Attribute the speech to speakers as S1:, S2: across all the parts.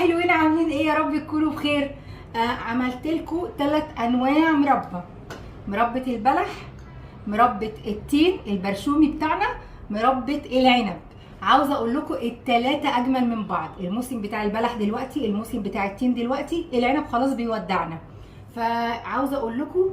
S1: حلوين، عاملين ايه؟ يا رب تكونوا بخير. عملت لكم 3 انواع مربى: مربى البلح، مربى التين البرشومي بتاعنا، مربى العنب. عاوزه اقول لكم التلاتة اجمل من بعض. الموسم بتاع البلح دلوقتي، الموسم بتاع التين دلوقتي، العنب خلاص بيودعنا. فعاوزه اقول لكم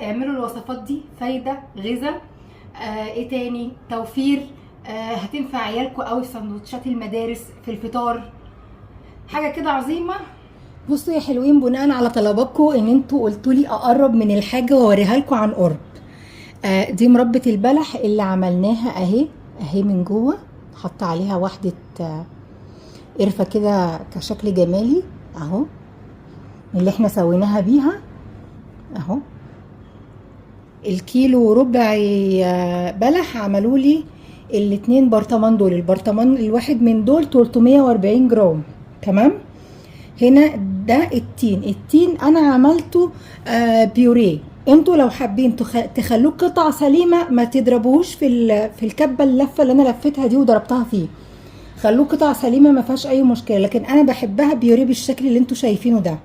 S1: اعملوا الوصفات دي، فايده، غذاء، ايه تاني، توفير. هتنفع عيالكم قوي في سندوتشات المدارس، في الفطار، حاجه كده عظيمه. بصوا يا حلوين، بناء على طلباتكم ان انتوا قلتوا لي اقرب من الحاجه واوريها لكم عن قرب. دي مربة البلح اللي عملناها اهي. اهي من جوه حط عليها واحده قرفه كده كشكل جمالي اهو، اللي احنا سويناها بيها اهو. الكيلو وربع بلح عملوا لي الاتنين برطمان دول. البرطمان الواحد من دول 340 جرام. تمام. هنا ده التين انا عملته بيوريه. انتوا لو حابين تخلوه قطع سليمه، ما تضربوهوش في الكبه اللفه اللي انا لفتها دي وضربتها فيه. خلوه قطع سليمه ما فيهاش اي مشكله، لكن انا بحبها بيوريه بالشكل اللي انتوا شايفينه ده.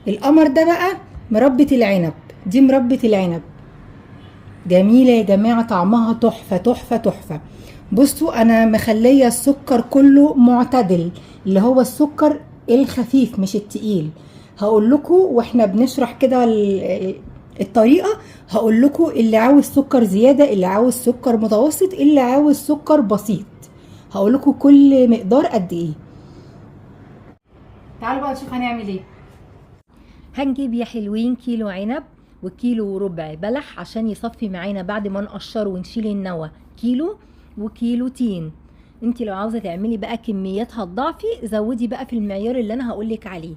S1: القمر ده بقى مربة العنب. دي مربة العنب جميله يا جماعه، طعمها تحفه تحفه تحفه. بصوا انا مخليه السكر كله معتدل، اللي هو السكر الخفيف مش التقيل. هقول لكم واحنا بنشرح كده الطريقه، هقول لكم اللي عاوز سكر زياده، اللي عاوز سكر متوسط، اللي عاوز سكر بسيط. هقول لكم كل مقدار قد ايه. تعالوا بقى نشوف هنعمل ايه. هنجيب يا حلوين كيلو عنب وكيلو وربع بلح عشان يصفي معانا بعد ما نقشره ونشيل النوى. كيلو وكيلو تين. انت لو عاوزه تعملي بقى كميات هتضاعفي، زودي بقى في المعيار اللي انا هقولك عليه.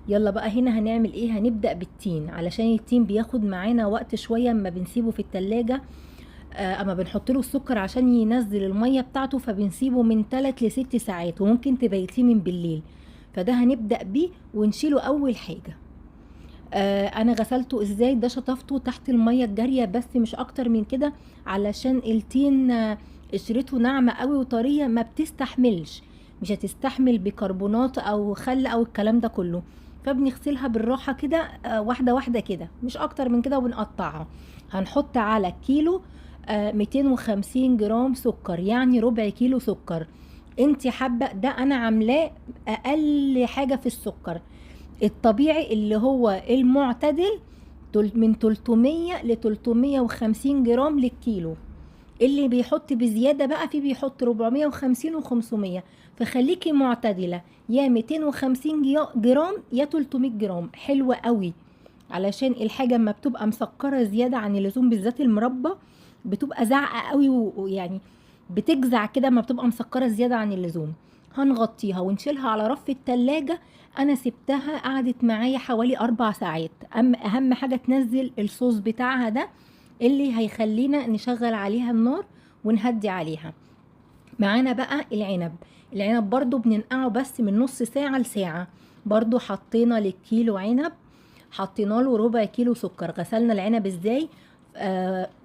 S1: يلا بقى هنا هنعمل ايه؟ هنبدأ بالتين، علشان التين بياخد معانا وقت شوية اما بنسيبه في التلاجة. اما بنحط له السكر عشان ينزل المية بتاعته، فبنسيبه من 3 ل 6 ساعات، وممكن تبيتيه من بالليل. فده هنبدأ بيه ونشيله اول حاجة. انا غسلته ازاي؟ ده شطفته تحت المية الجارية بس مش اكتر من كده، علشان التين قشرته ناعمة قوي وطرية، ما بتستحملش، مش هتستحمل بيكربونات او خل او الكلام ده كله. فبنغسلها بالراحة كده واحدة واحدة كده، مش اكتر من كده، وبنقطعها. هنحط على كيلو 250 جرام سكر، يعني ربع كيلو سكر. انت حابة ده؟ انا عاملاه اقل حاجة في السكر. الطبيعي اللي هو المعتدل من 300 ل 350 جرام للكيلو. اللي بيحط بزيادة بقى، فيه بيحط 450 و500. فخليكي معتدلة، يا 250 جرام يا 300 جرام، حلوة قوي. علشان الحاجة اما بتبقى مسكرة زيادة عن اللزوم، بالذات المربى، بتبقى زعقة قوي ويعني بتجزع كده اما بتبقى مسكرة زيادة عن اللزوم. هنغطيها ونشيلها على رف التلاجة. انا سبتها قعدت معايا حوالي 4 ساعات. اهم حاجة تنزل الصوص بتاعها ده، اللي هيخلينا نشغل عليها النار ونهدي عليها. معانا بقى العنب برضو بننقعه بس من نص ساعة لساعة. برضو حطينا للكيلو عنب، حطينا له ربع كيلو سكر. غسلنا العنب ازاي؟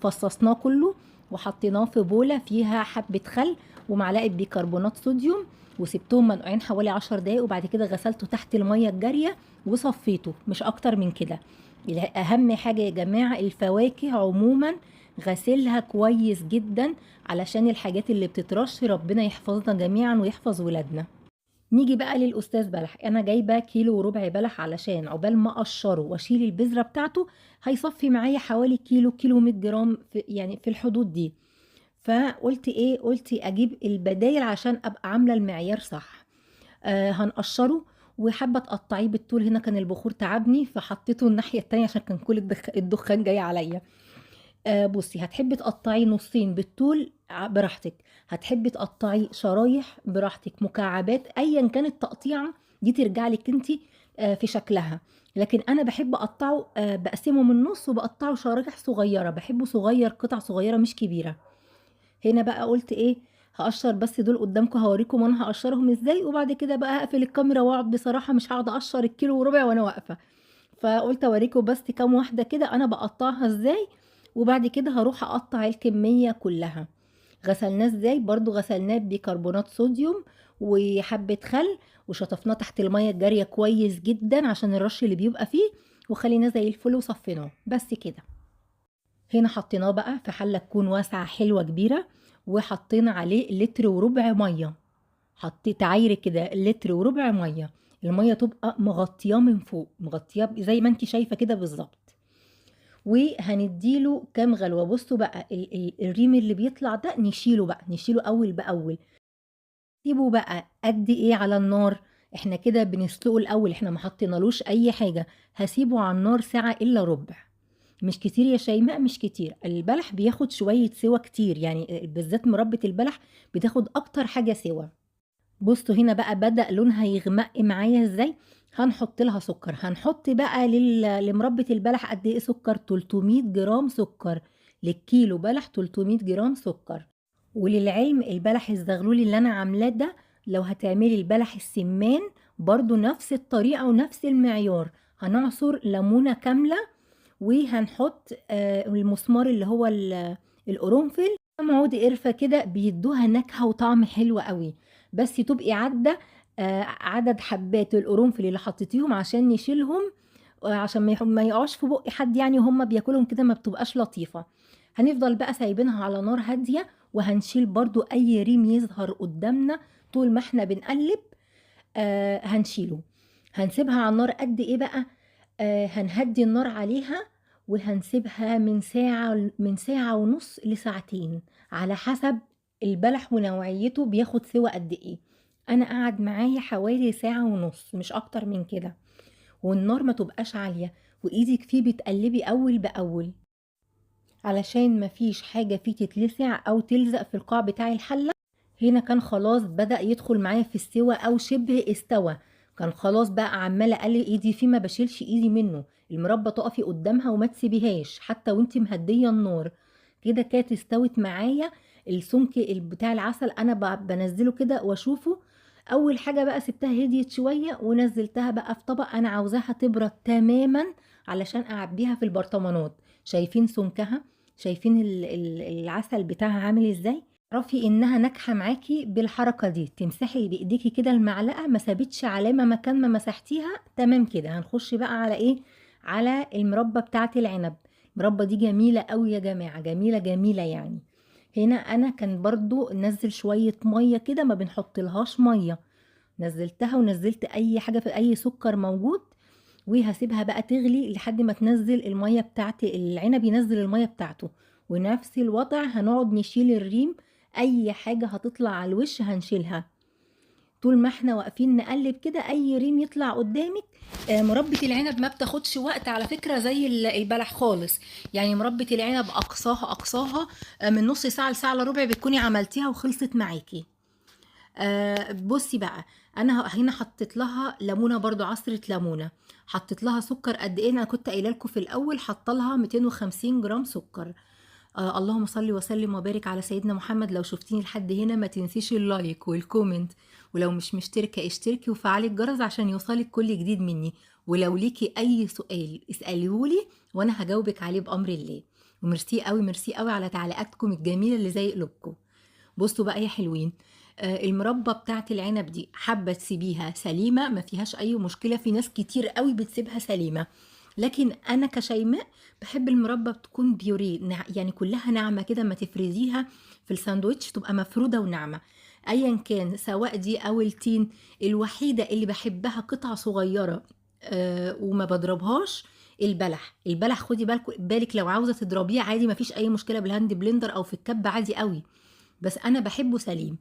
S1: فصصناه كله وحطيناه في بولة فيها حبة خل ومعلقة بيكربونات صوديوم، وسبتهم منقوعين حوالي 10 دقايق، وبعد كده غسلته تحت المية الجارية وصفيته، مش اكتر من كده. اهم حاجة يا جماعة الفواكه عموما غسلها كويس جدا، علشان الحاجات اللي بتترش ربنا يحفظنا جميعا ويحفظ ولادنا. نيجي بقى للاستاذ بلح. انا جايبه كيلو وربع بلح، علشان عقبال ما اقشره واشيل البذره بتاعته هيصفي معايا حوالي كيلو 100 جرام، يعني في الحدود دي. فقلت ايه؟ قلت اجيب البدايل عشان ابقى عامله المعيار صح. هنقشره، وحابه تقطعيه بالطول. هنا كان البخور تعبني فحطيته الناحيه التانية عشان كان كل الدخان جاي عليا. بصي، هتحبي تقطعي نصين بالطول براحتك، هتحبي تقطعي شرايح براحتك، مكعبات، ايا كانت التقطيعه دي ترجع لك انت في شكلها. لكن انا بحب اقطعه، بقسمه من النص وبقطعه شرايح صغيره، بحبه صغير، قطع صغيره مش كبيره. هنا بقى قلت ايه؟ هقشر بس دول قدامكم، هوريكم انا هقشرهم ازاي، وبعد كده بقى هقفل الكاميرا واقعد. بصراحه مش هقعد اقشر الكيلو وربع وانا واقفه، فقلت اوريكم بس كام واحده كده انا بقطعها ازاي، وبعد كده هروح اقطع الكميه كلها. غسلناه ازاي؟ برضو غسلناه بيكربونات صوديوم وحبة خل، وشطفناه تحت المية الجارية كويس جدا عشان الرش اللي بيبقى فيه، وخليناه زي الفل وصفيناه بس كده. هنا حطيناه بقى في حلة تكون واسعة حلوة كبيرة، وحطينا عليه لتر وربع مية. حطيت عايرة كده لتر وربع مية، المية تبقى مغطياه من فوق، مغطياه زي ما انت شايفة كده بالظبط. وهنديله كام غلوة. بصوا بقى الريم اللي بيطلع ده نشيله بقى، نشيله أول بأول. سيبه بقى قد ايه على النار؟ احنا كده بنسلقه الأول، احنا ما حطينالوش أي حاجة. هسيبه على النار ساعة إلا ربع. مش كتير يا شيماء، مش كتير. البلح بياخد شوية سوا كتير، يعني بالذات مربة البلح بتاخد أكتر حاجة سوا. بصوا هنا بقى بدأ لونها يغمق معايا ازاي. هنحط لها سكر. هنحط بقى لمربة البلح قد ايه سكر؟ 300 جرام سكر. للكيلو بلح 300 جرام سكر. وللعلم البلح الزغلول اللي انا عاملاه ده، لو هتعملي البلح السمان برضو نفس الطريقة ونفس المعيار. هنعصر ليمونة كاملة، وهنحط المسمار اللي هو القرنفل، كام عود قرفة كده بيدوها نكهة وطعم حلو قوي. بس تبقي عدة عدد حبات القرنفل اللي حطيتيهم عشان نشيلهم، عشان ما يقعش في بق حد يعني، وهم بياكلهم كده ما بتبقاش لطيفة. هنفضل بقى سايبينها على نار هادية، وهنشيل برضو اي ريم يظهر قدامنا طول ما احنا بنقلب. هنشيله. هنسيبها على النار قد ايه بقى؟ هنهدي النار عليها، وهنسيبها من ساعة ونص لساعتين، على حسب البلح ونوعيته بياخد سوا قد ايه. انا قعد معايا حوالي ساعة ونص، مش اكتر من كده. والنار ما تبقاش عالية، وايدك فيه بتقلبي اول باول، علشان مفيش حاجة فيه تتلسع او تلزق في القاع بتاع الحلة. هنا كان خلاص بدأ يدخل معايا في السوا او شبه استوى. كان خلاص بقى عمالة اقلل ايدي فيه، ما بشيلش ايدي منه. المربى تقفي قدامها وما تسيبيهاش حتى وانت مهدية النار. كده كانت استوت معايا. السمك بتاع العسل انا بنزله كده واشوفه. اول حاجة بقى سبتها هديت شوية، ونزلتها بقى في طبق انا عاوزاها تبرد تماما علشان اعبيها في البرطمانات. شايفين سمكها؟ شايفين العسل بتاعها عامل ازاي؟ اعرفي انها ناجحه معاكي بالحركه دي. تمسحي بايديكي كده المعلقه، ما سابتش علامه مكان ما مسحتيها. تمام كده. هنخش بقى على ايه؟ على المربى بتاعه العنب. المربى دي جميله قوي يا جماعه، جميله جميله يعني. هنا انا كان برضو نزل شويه ميه كده، ما بنحط لهاش ميه. نزلتها ونزلت اي حاجه في اي سكر موجود، وهسيبها بقى تغلي لحد ما تنزل الميه بتاعت العنب، ينزل الميه بتاعته. ونفس الوضع هنقعد نشيل الريم. اي حاجه هتطلع على الوش هنشيلها. طول ما احنا واقفين نقلب كده اي ريم يطلع قدامك. مربة العنب ما بتاخدش وقت على فكرة زي البلح خالص. يعني مربة العنب اقصاها من نص ساعة لساعة الا ربع بتكوني عملتيها وخلصت معاكي. بصي بقى، انا هنا حطيت لها ليمونه، برضو عصره ليمونه. حطيت لها سكر قد ايه؟ انا كنت قايله لكم في الاول حاطه لها 250 جرام سكر. اللهم صل وسلم وبارك على سيدنا محمد. لو شفتيني لحد هنا ما تنسيش اللايك والكومنت، ولو مش مشتركه اشتركي وفعلي الجرس عشان يوصلك كل جديد مني. ولو ليكي اي سؤال اساليهولي وانا هجاوبك عليه بامر الله. وميرسي قوي، ميرسي قوي على تعليقاتكم الجميله اللي زي قلوبكم. بصوا بقى يا حلوين، المربى بتاعت العنب دي حابة تسيبيها سليمة ما فيهاش أي مشكلة. في ناس كتير قوي بتسيبها سليمة، لكن أنا كشيماء بحب المربى تكون بيوري، يعني كلها ناعمة كده. ما تفرزيها في الساندوتش تبقى مفرودة وناعمة. أيا كان سواء دي أو التين. الوحيدة اللي بحبها قطعة صغيرة وما بضربهاش البلح خدي بالك لو عاوزة تضربيه عادي مفيش أي مشكلة بالهاند بلندر أو في الكب عادي قوي، بس انا بحبه سليم.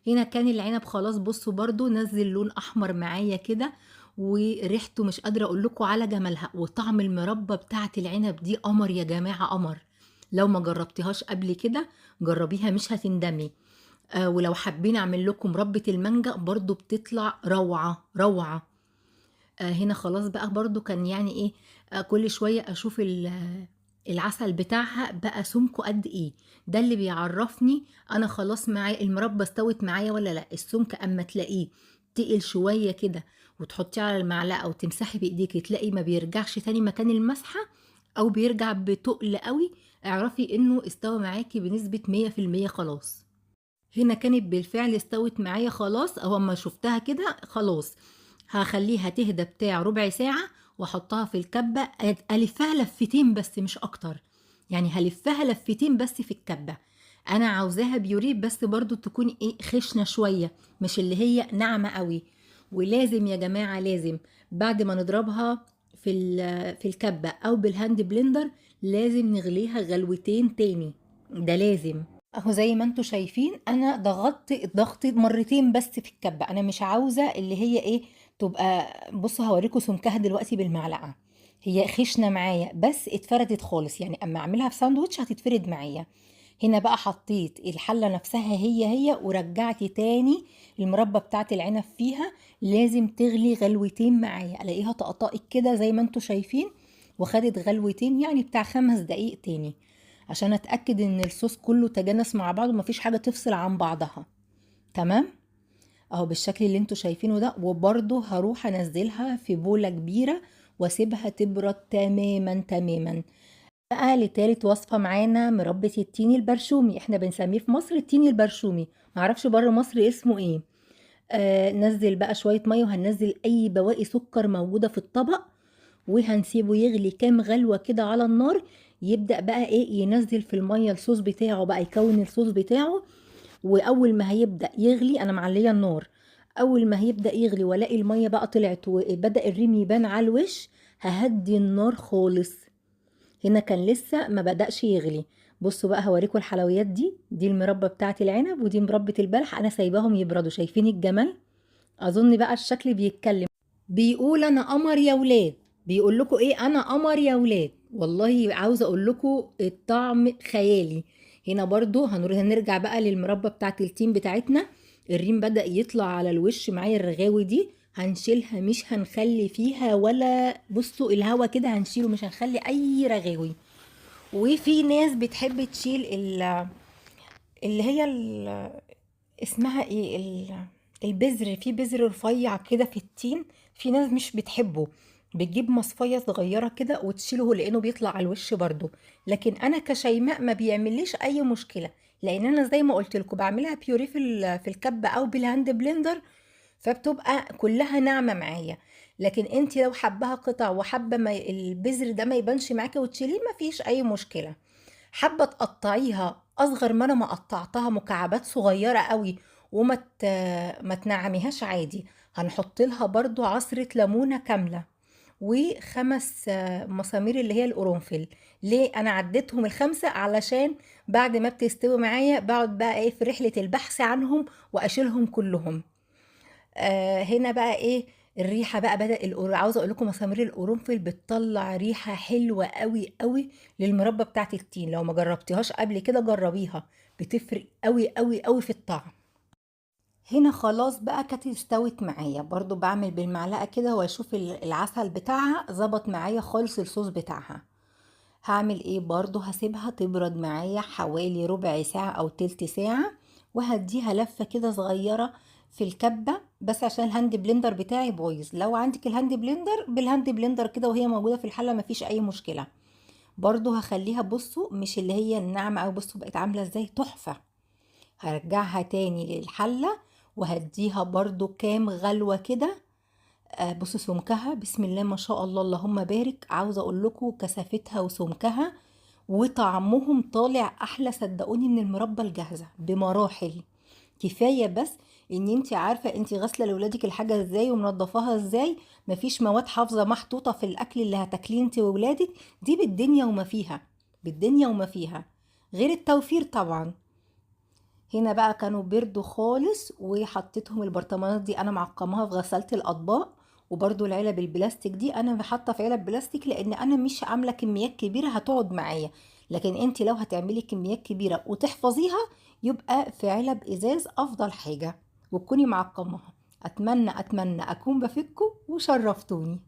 S1: هنا كان العنب خلاص. بصوا برضو نزل لون احمر معايا كده، وريحته مش قادره اقول لكم على جمالها. وطعم المربى بتاعت العنب دي قمر يا جماعه، قمر. لو ما جربتيهاش قبل كده جربيها مش هتندمي. ولو حابين اعمل لكم مربى المانجا برضو بتطلع روعه روعه. هنا خلاص بقى برضو كان يعني ايه، كل شوية اشوف العسل بتاعها بقى سمكه قد ايه. ده اللي بيعرفني انا خلاص معايا المربى استوت معايا ولا لا. السمك اما تلاقيه تقل شوية كده وتحطيه على المعلقة وتمسحي بايديك تلاقي ما بيرجعش تاني مكان المسحة، او بيرجع بتقل قوي، اعرفي انه استوى معاكي بنسبة 100% خلاص. هنا كانت بالفعل استوت معايا خلاص، اهو اما شفتها كده خلاص. هخليها تهدى بتاع ربع ساعة واحطها في الكبة، الفها لفتين بس مش اكتر، يعني هلفها لفتين بس في الكبة. انا عاوزاها بيوريه بس برضو تكون ايه خشنة شوية، مش اللي هي ناعمة قوي. ولازم يا جماعة لازم بعد ما نضربها في الكبة او بالهاند بلندر لازم نغليها غلوتين تاني، ده لازم. اهو زي ما انتوا شايفين انا ضغطت الضغط مرتين بس في الكبة، انا مش عاوزة اللي هي ايه تبقى. بصوا هوريكم سمكها دلوقتي بالمعلقة، هي خشنة معايا بس اتفردت خالص، يعني اما اعملها في ساندوتش هتتفرد معايا. هنا بقى حطيت الحلة نفسها هي ورجعت تاني المربى بتاعت العنب فيها، لازم تغلي غلوتين معايا، الاقيها طقطقت كده زي ما انتوا شايفين، وخدت غلوتين يعني بتاع 5 دقايق تاني، عشان اتأكد ان الصوص كله تجانس مع بعض ومفيش حاجة تفصل عن بعضها. تمام، اهو بالشكل اللي انتوا شايفينه ده. وبرضو هروح انزلها في بولة كبيرة واسيبها تبرد تماما تماما. بقى لتالت وصفة معانا مربى التين البرشومي، احنا بنسميه في مصر التين البرشومي، معرفش بره مصر اسمه ايه. نزل بقى شوية مية وهننزل اي بواقي سكر موجودة في الطبق، وهنسيبه يغلي كام غلوة كده على النار، يبدأ بقى ايه ينزل في المية الصوص بتاعه بقى، يكون الصوص بتاعه. واول ما هيبدأ يغلي انا معلية النار، اول ما هيبدأ يغلي والاقي المية بقى طلعت وبدأ الريم يبان على الوش، ههدي النار خالص. هنا كان لسه ما بدأش يغلي. بصوا بقى هوريكم الحلويات دي المربى بتاعه العنب ودي مربى البلح، انا سايباهم يبردوا، شايفين الجمال؟ اظن بقى الشكل بيتكلم، بيقول انا قمر يا ولاد. بيقول لكم ايه؟ انا قمر يا ولاد. والله عاوزه اقول لكم الطعم خيالي. هنا برضو هنرجع بقى للمربى بتاعه التين بتاعتنا، الريم بدأ يطلع على الوش معايا، الرغاوي دي هنشيلها مش هنخلي فيها ولا، بصوا الهوا كده هنشيله، مش هنخلي اي رغاوي. وفي ناس بتحب تشيل اللي هي اسمها ايه البذر، في بذر رفيع كده في التين، في ناس مش بتحبه، بتجيب مصفية صغيرة كده وتشيله لانه بيطلع على الوش برضو. لكن انا كشيماء ما بيعمليش اي مشكلة، لان انا زي ما قلت لكم بعملها بيوري في الكبة او بالهاند بلندر، فبتبقى كلها ناعمة معايا. لكن انت لو حبها قطع وحابة ما البذر ده ما يبانش معاكي وتشيليه مفيش اي مشكلة. حابة تقطعيها اصغر ما انا ما قطعتها مكعبات صغيرة قوي ما تنعميهاش عادي، هنحط لها برضو عصرة ليمونة كاملة و5 مسامير اللي هي القرنفل. ليه انا عديتهم ال5؟ علشان بعد ما بتستوي معايا بقعد بقى ايه في رحلة البحث عنهم واشيلهم كلهم. هنا بقى ايه الريحه بقى عاوزه اقول لكم مسامير القرنفل بتطلع ريحه حلوه قوي قوي للمربى بتاعت التين، لو ما جربتيهاش قبل كده جربيها، بتفرق قوي قوي قوي في الطعم. هنا خلاص بقى كانت استوت معايا، برضو بعمل بالمعلقه كده واشوف العسل بتاعها ظبط معايا خالص الصوص بتاعها. هعمل ايه؟ برضو هسيبها تبرد معايا حوالي ربع ساعة او تلت ساعة، وهديها لفة كده صغيرة في الكبة، بس عشان الهاند بلندر بتاعي بايظ. لو عندك الهاند بلندر بالهاند بلندر كده وهي موجودة في الحلة مفيش اي مشكلة. برضو هخليها، بصوا مش اللي هي الناعمة او، بصوا بقت عاملة ازاي تحفة. هرجعها تاني للحلة وهديها برضو كام غلوة كده. بصوا سمكها بسم الله ما شاء الله اللهم بارك، عاوزه اقول لكم كثافتها وسمكها وطعمهم طالع احلى صدقوني من المربى الجاهزه بمراحل. كفايه بس ان انت عارفه انت غاسله لاولادك الحاجه ازاي ومنضفاها ازاي، مفيش مواد حافظه محطوطه في الاكل اللي هتاكليه انت واولادك، دي بالدنيا وما فيها، بالدنيا وما فيها، غير التوفير طبعا. هنا بقى كانوا بردوا خالص وحطيتهم البرطمانات دي انا معقماها في غسالة الاطباق. وبرده العلب البلاستيك دي انا حاطه في علب بلاستيك لان انا مش عامله كميات كبيره هتقعد معايا، لكن انت لو هتعملي كميات كبيره وتحفظيها يبقى في علب ازاز افضل حاجه، وتكوني معقماها. اتمنى اكون بفيدكم وشرفتوني.